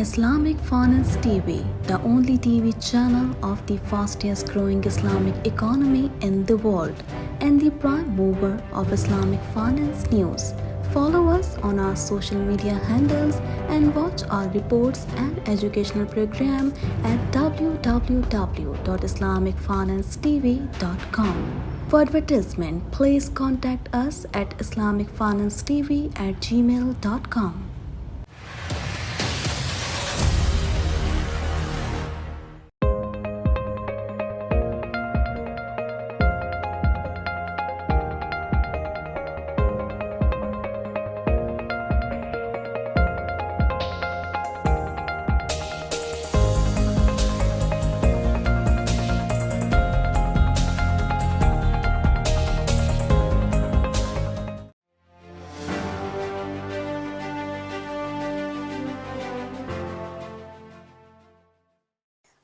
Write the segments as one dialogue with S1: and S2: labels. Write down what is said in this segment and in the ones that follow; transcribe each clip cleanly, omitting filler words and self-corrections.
S1: Islamic Finance TV, the only TV channel of the fastest growing Islamic economy in the world and the prime mover of Islamic finance news. Follow us on our social media handles and watch our reports and educational program at www.islamicfinancetv.com. For advertisement, please contact us at islamicfinancetv@gmail.com.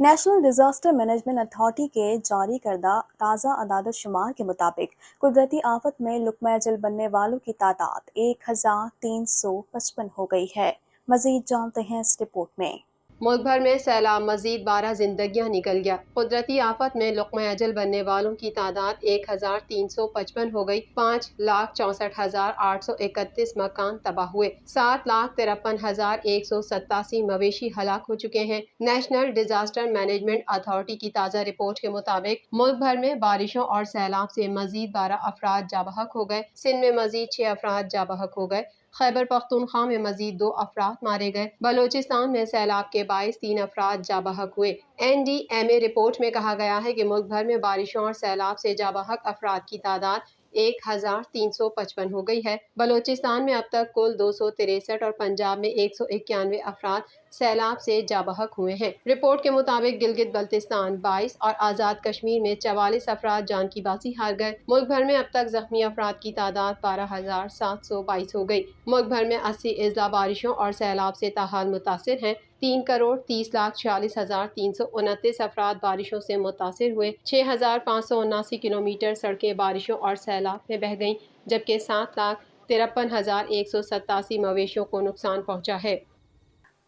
S1: National disaster management authority کے جاری کردہ تازہ اعداد و شمار کے مطابق قدرتی آفت میں لقمہ اجل بننے والوں کی تعداد 1355 ہو گئی ہے۔ مزید جانتے ہیں اس رپورٹ میں۔
S2: ملک بھر میں سیلاب مزید 12 زندگیاں نکل گیا۔ قدرتی آفت میں لقمہ اجل بننے والوں کی تعداد 1355 ہو گئی۔ 5,64,831 مکان تباہ ہوئے۔ 7,53,187 مویشی ہلاک ہو چکے ہیں۔ نیشنل ڈیزاسٹر مینجمنٹ اتھارٹی کی تازہ رپورٹ کے مطابق ملک بھر میں بارشوں اور سیلاب سے مزید 12 افراد جاں بحق ہو گئے۔ سندھ میں مزید 6 افراد جاں بحق ہو گئے۔ خیبر پختونخوا میں مزید 2 افراد مارے گئے۔ بلوچستان میں سیلاب کے باعث 3 افراد جاں بحق ہوئے۔ NDMA رپورٹ میں کہا گیا ہے کہ ملک بھر میں بارشوں اور سیلاب سے جاں بحق افراد کی تعداد 1355 ہو گئی ہے۔ بلوچستان میں اب تک کل 263 اور پنجاب میں 191 افراد سیلاب سے جاں بحق ہوئے ہیں۔ رپورٹ کے مطابق گلگت بلتستان 22 اور آزاد کشمیر میں 44 افراد جان کی بازی ہار گئے۔ ملک بھر میں اب تک زخمی افراد کی تعداد 12,722 ہو گئی۔ ملک بھر میں 80 اضلاع بارشوں اور سیلاب سے تاحال متاثر ہیں۔ 3,30,46,329 افراد بارشوں سے متاثر ہوئے۔ 6,579 کلومیٹر سڑکیں بارشوں اور سیلاب میں بہہ گئیں، جبکہ 7,53,187 مویشیوں کو نقصان پہنچا ہے۔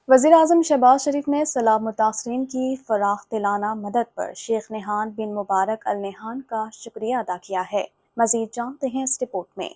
S1: وزیر اعظم شہباز شریف نے سیلاب متاثرین کی فراخ دلانہ مدد پر شیخ نہیان بن مبارک ال نہیان کا شکریہ ادا کیا ہے۔ مزید جانتے ہیں اس رپورٹ میں۔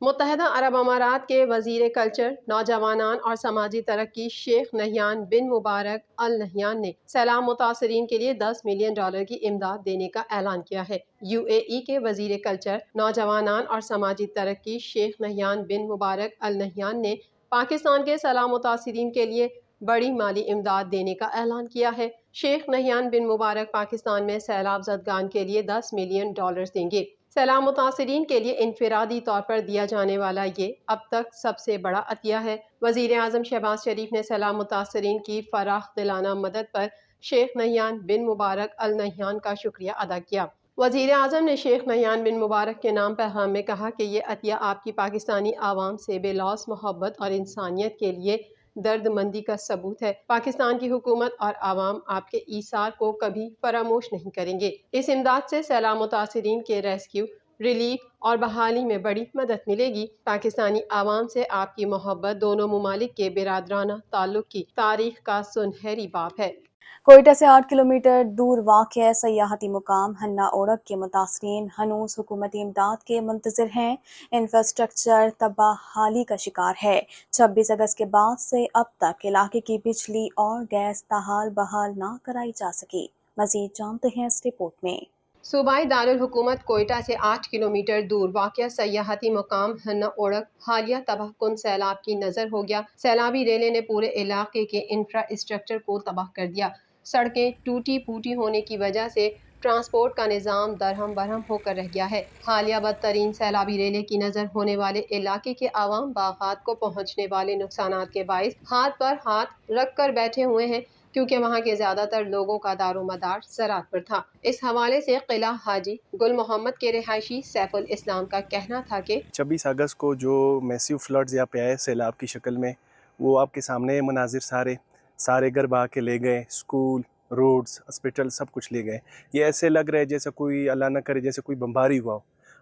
S2: متحدہ عرب امارات کے وزیر کلچر، نوجوانان اور سماجی ترقی شیخ نہیان بن مبارک ال نہیان نے سیلاب متاثرین کے لیے $10 ملین کی امداد دینے کا اعلان کیا ہے۔ UAE کے وزیر کلچر، نوجوانان اور سماجی ترقی شیخ نہیان بن مبارک ال نہیان نے پاکستان کے سیلاب متاثرین کے لیے بڑی مالی امداد دینے کا اعلان کیا ہے۔ شیخ نہیان بن مبارک پاکستان میں سیلاب زدگان کے لیے $10 ملین دیں گے۔ سیلاب متاثرین کے لیے انفرادی طور پر دیا جانے والا یہ اب تک سب سے بڑا عطیہ ہے۔ وزیر اعظم شہباز شریف نے سیلاب متاثرین کی فراخ دلانہ مدد پر شیخ نہیان بن مبارک ال نہیان کا شکریہ ادا کیا۔ وزیر اعظم نے شیخ نہیان بن مبارک کے نام پیغام میں کہا کہ یہ عطیہ آپ کی پاکستانی عوام سے بے لوث محبت اور انسانیت کے لیے درد مندی کا ثبوت ہے۔ پاکستان کی حکومت اور عوام آپ کے ایثار کو کبھی فراموش نہیں کریں گے۔ اس امداد سے سیلاب متاثرین کے ریسکیو، ریلیف اور بحالی میں بڑی مدد ملے گی۔ پاکستانی عوام سے آپ کی محبت دونوں ممالک کے برادرانہ تعلق کی تاریخ کا سنہری باب ہے۔
S1: کوئٹہ سے 8 کلومیٹر دور واقع سیاحتی مقام ہنہ اوڑک کے متاثرین ہنوز حکومتی امداد کے منتظر ہیں۔ انفراسٹرکچر تباہی کا شکار ہے۔ 26 اگست کے بعد سے اب تک علاقے کی بجلی اور گیس تاحال بحال نہ کرائی جا سکی۔ مزید جانتے ہیں اس رپورٹ میں۔
S2: صوبائی دارالحکومت کوئٹہ سے 8 کلومیٹر دور واقع سیاحتی مقام ہنہ اوڑک حالیہ تباہ کن سیلاب کی نظر ہو گیا۔ سیلابی ریلے نے پورے علاقے کے انفراسٹرکچر کو تباہ کر دیا۔ سڑکیں ٹوٹی پھوٹی ہونے کی وجہ سے ٹرانسپورٹ کا نظام درہم برہم ہو کر رہ گیا ہے۔ حالیہ بدترین سیلابی ریلے کی نظر ہونے والے علاقے کے عوام باغات کو پہنچنے والے نقصانات کے باعث ہاتھ پر ہاتھ رکھ کر بیٹھے ہوئے ہیں، کیونکہ وہاں کے زیادہ تر لوگوں کا دار و مدار زراعت پر تھا۔ اس حوالے سے قلعہ حاجی گل محمد کے رہائشی سیف الاسلام کا کہنا تھا کہ
S3: 26 اگست کو جو میسیو فلڈز یہاں پہ آئے سیلاب کی شکل میں، وہ آپ کے سامنے مناظر سارے گھر بہا کے لے گئے، اسکول، روڈز، ہسپیٹل سب کچھ لے گئے۔ یہ ایسے لگ رہا ہے جیسے کوئی اللہ نہ کرے جیسے کوئی بمباری ہوا ہو۔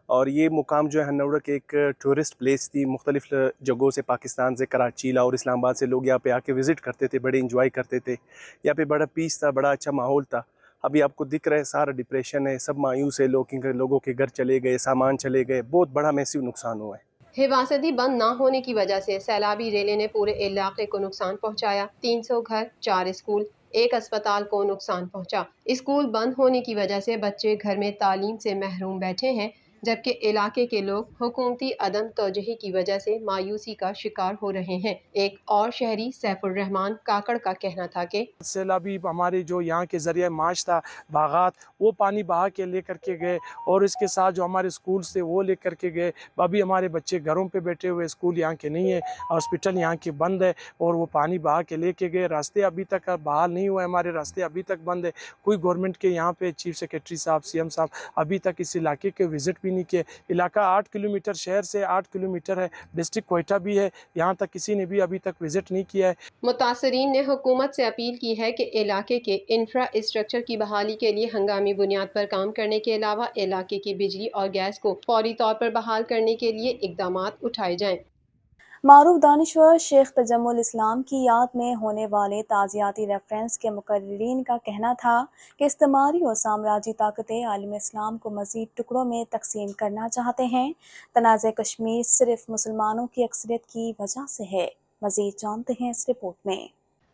S3: اور یہ مقام جو ہے ہنہ اوڑک ایک ٹورسٹ پلیس تھی، مختلف جگہوں سے پاکستان سے، کراچی، لاہور، اسلام آباد سے لوگ یہاں پہ آ کے وزٹ کرتے تھے، بڑے انجوائے کرتے تھے۔ یہاں پہ بڑا پیس تھا، بڑا اچھا ماحول تھا۔ ابھی آپ کو دکھ رہا ہے سارا ڈپریشن ہے، سب مایوس ہے، لوگوں کے گھر چلے گئے، سامان چلے گئے، بہت بڑا میسیو نقصان ہوا ہے۔
S2: حفاظتی بند نہ ہونے کی وجہ سے سیلابی ریلے نے پورے علاقے کو نقصان پہنچایا۔ 300 گھر، 4 اسکول، 1 اسپتال کو نقصان پہنچا۔ اسکول بند ہونے کی وجہ سے بچے گھر میں تعلیم سے محروم بیٹھے ہیں، جبکہ علاقے کے لوگ حکومتی عدم توجہی کی وجہ سے مایوسی کا شکار ہو رہے ہیں۔ ایک اور شہری سیف الرحمان کاکڑ کا کہنا تھا کہ
S4: سیلابی ہمارے جو یہاں کے ذریعہ معاش تھا، باغات، وہ پانی بہا کے لے کر کے گئے، اور اس کے ساتھ جو ہمارے اسکولز تھے وہ لے کر کے گئے۔ ابھی ہمارے بچے گھروں پہ بیٹھے ہوئے، اسکول یہاں کے نہیں ہے، ہاسپٹل یہاں کے بند ہے، اور وہ پانی بہا کے لے کے گئے۔ راستے ابھی تک بحال نہیں ہوئے، ہمارے راستے ابھی تک بند ہے۔ کوئی گورنمنٹ کے یہاں پہ چیف سیکریٹری صاحب، CM صاحب ابھی تک اس علاقے کے وزٹ پینے کے علاقہ 8 کلومیٹر شہر سے 8 کلومیٹر ہے، ڈسٹرکٹ کوئٹہ بھی ہے، یہاں تک کسی نے بھی ابھی تک وزٹ نہیں کیا ہے۔
S2: متاثرین نے حکومت سے اپیل کی ہے کہ علاقے کے انفراسٹرکچر کی بحالی کے لیے ہنگامی بنیاد پر کام کرنے کے علاوہ علاقے کی بجلی اور گیس کو فوری طور پر بحال کرنے کے لیے اقدامات اٹھائے جائیں۔
S1: معروف دانشور شیخ تجمل اسلام کی یاد میں ہونے والے تعزیتی ریفرنس کے مقررین کا کہنا تھا کہ استعماری اور سامراجی طاقتیں عالم اسلام کو مزید ٹکڑوں میں تقسیم کرنا چاہتے ہیں۔ تنازع کشمیر صرف مسلمانوں کی اکثریت کی وجہ سے ہے۔ مزید جانتے ہیں اس رپورٹ میں۔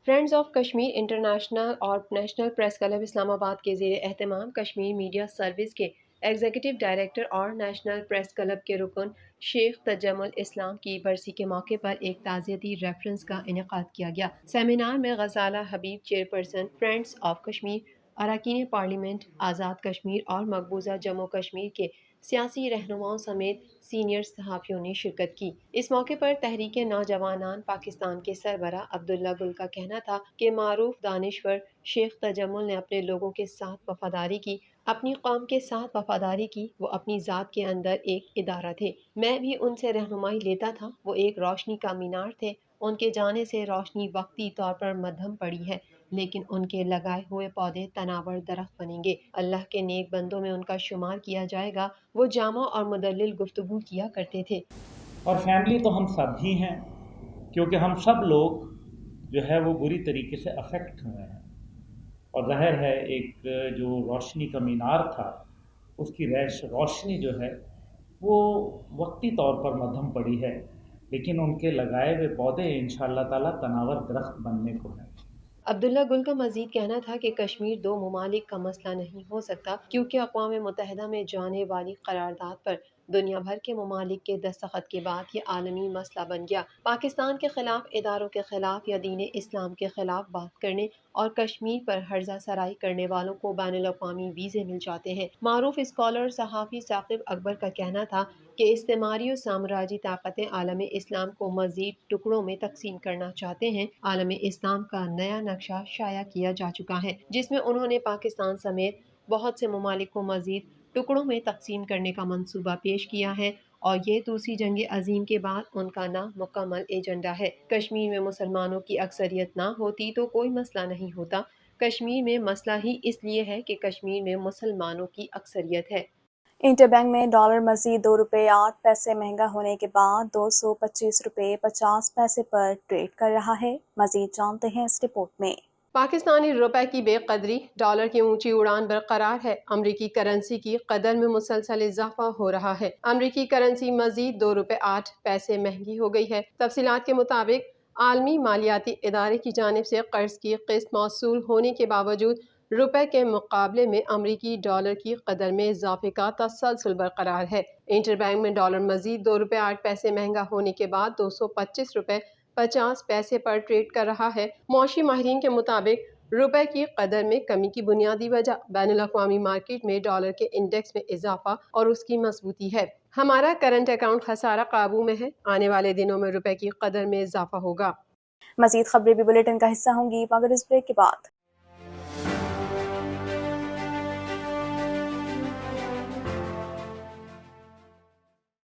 S2: فرینڈز آف کشمیر انٹرنیشنل اور نیشنل پریس کلب اسلام آباد کے زیر اہتمام کشمیر میڈیا سروس کے ایگزیکٹو ڈائریکٹر اور نیشنل پریس کلب کے رکن شیخ تجمل اسلام کی برسی کے موقع پر ایک تعزیتی ریفرنس کا انعقاد کیا گیا۔ سیمینار میں غزالہ حبیب چیئرپرسن فرینڈز آف کشمیر، اراکین پارلیمنٹ آزاد کشمیر اور مقبوضہ جموں کشمیر کے سیاسی رہنماؤں سمیت سینئر صحافیوں نے شرکت کی۔ اس موقع پر تحریک نوجوانان پاکستان کے سربراہ عبداللہ گل کا کہنا تھا کہ معروف دانشور شیخ تجمل نے اپنے لوگوں کے ساتھ وفاداری کی، اپنی قوم کے ساتھ وفاداری کی۔ وہ اپنی ذات کے اندر ایک ادارہ تھے، میں بھی ان سے رہنمائی لیتا تھا۔ وہ ایک روشنی کا مینار تھے، ان کے جانے سے روشنی وقتی طور پر مدھم پڑی ہے، لیکن ان کے لگائے ہوئے پودے تناور درخت بنیں گے۔ اللہ کے نیک بندوں میں ان کا شمار کیا جائے گا۔ وہ جامع اور مدلل گفتگو کیا کرتے تھے۔
S5: اور فیملی تو ہم سب ہی ہیں، کیونکہ ہم سب لوگ جو ہے وہ بری طریقے سے افیکٹ ہوئے ہیں، اور ظاہر ہے ایک جو روشنی کا مینار تھا اس کی روشنی جو ہے وہ وقتی طور پر مدھم پڑی ہے، لیکن ان کے لگائے ہوئے پودے انشاءاللہ تعالیٰ تناور درخت بننے کو ہیں۔
S2: عبداللہ گل کا مزید کہنا تھا کہ کشمیر دو ممالک کا مسئلہ نہیں ہو سکتا، کیونکہ اقوام متحدہ میں جانے والی قرارداد پر دنیا بھر کے ممالک کے دستخط کے بعد یہ عالمی مسئلہ بن گیا۔ پاکستان کے خلاف اداروں کے خلاف یا دین اسلام کے خلاف بات کرنے اور کشمیر پر ہرزہ سرائی کرنے والوں کو بین الاقوامی ویزے مل جاتے ہیں۔ معروف اسکالر صحافی ثاقب اکبر کا کہنا تھا کہ استعماری اور سامراجی طاقتیں عالم اسلام کو مزید ٹکڑوں میں تقسیم کرنا چاہتے ہیں۔ عالم اسلام کا نیا نقشہ شائع کیا جا چکا ہے، جس میں انہوں نے پاکستان سمیت بہت سے ممالک کو مزید ٹکڑوں میں تقسیم کرنے کا منصوبہ پیش کیا ہے، اور یہ دوسری جنگ عظیم کے بعد ان کا نامکمل ایجنڈا ہے۔ کشمیر میں مسلمانوں کی اکثریت نہ ہوتی تو کوئی مسئلہ نہیں ہوتا، کشمیر میں مسئلہ ہی اس لیے ہے کہ کشمیر میں مسلمانوں کی اکثریت ہے۔
S1: انٹر بینک میں ڈالر مزید 2 روپے 8 پیسے مہنگا ہونے کے بعد 225 روپے 50 پیسے پر ٹریڈ کر رہا ہے۔ مزید جانتے ہیں اس رپورٹ میں۔
S2: پاکستانی روپے کی بے قدری، ڈالر کی اونچی اڑان برقرار ہے۔ امریکی کرنسی کی قدر میں مسلسل اضافہ ہو رہا ہے۔ امریکی کرنسی مزید 2 روپے 8 پیسے مہنگی ہو گئی ہے۔ تفصیلات کے مطابق عالمی مالیاتی ادارے کی جانب سے قرض کی قسط موصول ہونے کے باوجود روپے کے مقابلے میں امریکی ڈالر کی قدر میں اضافے کا تسلسل برقرار ہے۔ انٹر بینک میں ڈالر مزید 2 روپے 8 پیسے مہنگا ہونے کے بعد 225 روپے 50 پیسے پر ٹریڈ کر رہا ہے۔ معاشی ماہرین کے مطابق روپے کی قدر میں کمی کی بنیادی وجہ بین الاقوامی مارکیٹ میں ڈالر کے انڈیکس میں اضافہ اور اس کی مضبوطی ہے۔ ہمارا کرنٹ اکاؤنٹ خسارہ قابو میں ہے، آنے والے دنوں میں روپے کی قدر میں اضافہ ہوگا۔
S1: مزید خبریں بھی بلیٹن کا حصہ ہوں گی مگر اس بریک کے بعد۔